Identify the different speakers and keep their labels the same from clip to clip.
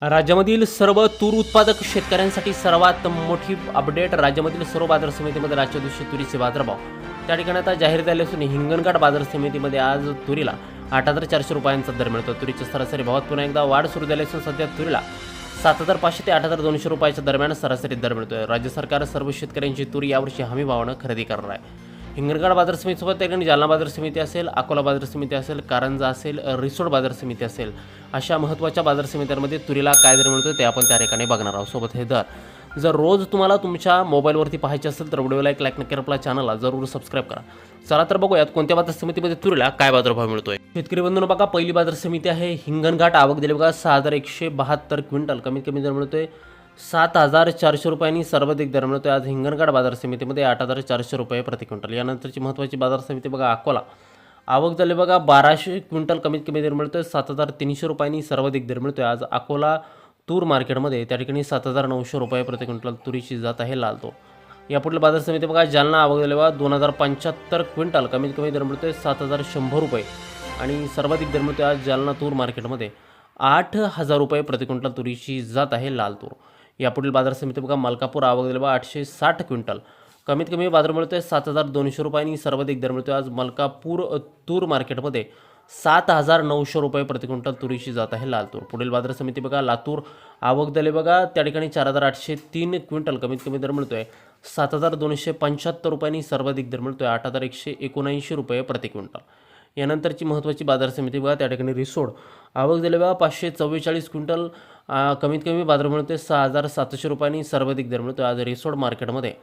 Speaker 1: राज्यामधील सर्व तूर उत्पादक शेतकऱ्यांसाठी सर्वात मोठी अपडेट. राज्यामधील सर्व बाजार समितीमध्ये आजच्या दिवशी तुरीचे बाजारभाव त्या ठिकाणी आता जाहीर झाले असून हिंगणघाट बाजार समितीमध्ये आज तुरीला 8,400 रुपयांचा दर मिळतो. तुरीच्या सरासरी भावात पुन्हा एकदा वाढ सुरू झाली असून सध्या तुरीला 7,500 ते 8,200 रुपयाच्या दरम्यान सरासरी दर मिळतोय. राज्य सरकार सर्व शेतकऱ्यांची तूर यावर्षी हमी भावानं खरेदी करणार आहे. हिंगणघाट बाजार समितीसोबत त्या ठिकाणी जालना बाजार समिती असेल, अकोला बाजार समिती असेल, कारंजा असेल, रिसोड बाजार समिती असेल, अशा महत्त्वाच्या बाजार समित्यांमध्ये तुरीला काय दर मिळतो ते आपण त्या ठिकाणी बघणार आहोत. सोबत हे दर जर रोज तुम्हाला तुमच्या मोबाईलवरती पाहायचे असेल तर व्हिडिओला एक लाईक नक्की, आपल्या चॅनलला जरूर सबस्क्राईब करा. चला तर बघूयात कोणत्या बाजार समितीमध्ये तुरीला काय बाजारभाव मिळतोय. शेतकरी बंधूंनो बघा, पहिली बाजार समिती आहे हिंगणघाट. आवक दिली बघा 6,172 क्विंटल. कमीत कमी दर मिळतोय 7,400 रुपयांनी. सर्वाधिक दर मिळतोय आज हिंगणघाट बाजार समितीमध्ये 8,400 रुपये प्रति क्विंटल. यानंतरची महत्त्वाची बाजार समिती बघा अकोला. आवक झाली बघा 1,200 क्विंटल. कमीत कमी दर मिळतोय 7,300 रुपयांनी. सर्वाधिक दर मिळतोय आज अकोला तूर मार्केटमध्ये. त्या ठिकाणी 7,900 रुपये प्रति क्विंटल तुरीची जात आहे लाल तूर. यापुढील बाजार समिती बघा जालना. आवक झाली बघा 2,075 क्विंटल. कमीत कमी दर मिळतोय 7,100 रुपये आणि सर्वाधिक दर मिळतोय आज जालना तूर मार्केटमध्ये 8,000 रुपये प्रति क्विंटल तुरीची जात आहे लाल तूर. यापुढील बाजार समिती बघा मलकापूर. आवक झाली बघा 860 क्विंटल. कमीत कमी बाजार मिळतोय 7,200 रुपयांनी. सर्वाधिक दर मिळतोय आज मलकापूर तूर मार्केटमध्ये 7,900 रुपये प्रति क्विंटल तुरीची जात आहे लाल तूर. पुढील बाजार समिती बघा लातूर. आवक झाली बघा त्या ठिकाणी 4,803 क्विंटल. कमीत कमी दर मिळतोय 7,275 रुपयांनी. सर्वाधिक दर मिळतोय 8,179 रुपये प्रति क्विंटल. यानंतरची महत्त्वाची बाजार समिती बघा त्या ठिकाणी रिसोड. आवक झाली बघा 544 क्विंटल. कमीत कमी बाजार मिळतोय 6,700 रुपयांनी. सर्वाधिक दर मिळतोय आज रिसोड मार्केटमध्ये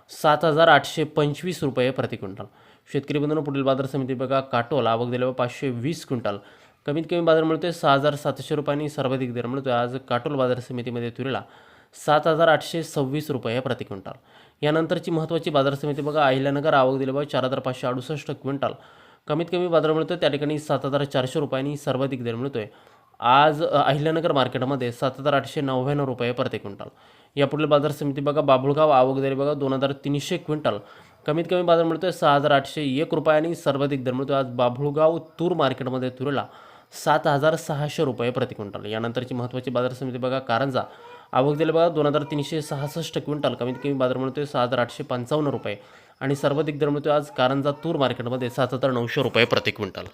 Speaker 1: 7,825 रुपये प्रति क्विंटल. शेतकरी बंधूंनो पुढील बाजार समिती बघा काटोल. आवक दिली बघा 520 क्विंटल. कमीत कमी बाजार मिळतोय 6,700 रुपयांनी. सर्वाधिक दर मिळतोय आज काटोल बाजार समितीमध्ये तुरीला 7,826 रुपये प्रति क्विंटल. यानंतरची महत्त्वाची बाजार समिती बघा अहिल्यानगर. आवक दिली बघा 4,568 क्विंटल. कमीत कमी बाजार मिळतोय त्या ठिकाणी 7,400 रुपयांनी. सर्वाधिक दर मिळतोय आज अहिल्यानगर मार्केटमध्ये 7,899 रुपये प्रति क्विंटल. यापुढील बाजार समिती बघा बाभुळगाव. आवक झाली बघा 2,300 क्विंटल. कमीत कमी बाजार मिळतोय 6,801 रुपयांनी. सर्वाधिक दर मिळतोय आज बाभुळगाव तूर मार्केटमध्ये तुरीला 7,600 रुपये प्रति क्विंटल. यानंतरची महत्त्वाची बाजार समिती बघा कारंजा. आवक झाली बघा 2,366 क्विंटल. कमीत कमी बाजार मिळतोय 6,855 रुपये आणि सर्वाधिक दर मिळतोय आज कारंजा तूर मार्केटमध्ये 7,900 रुपये प्रति क्विंटल.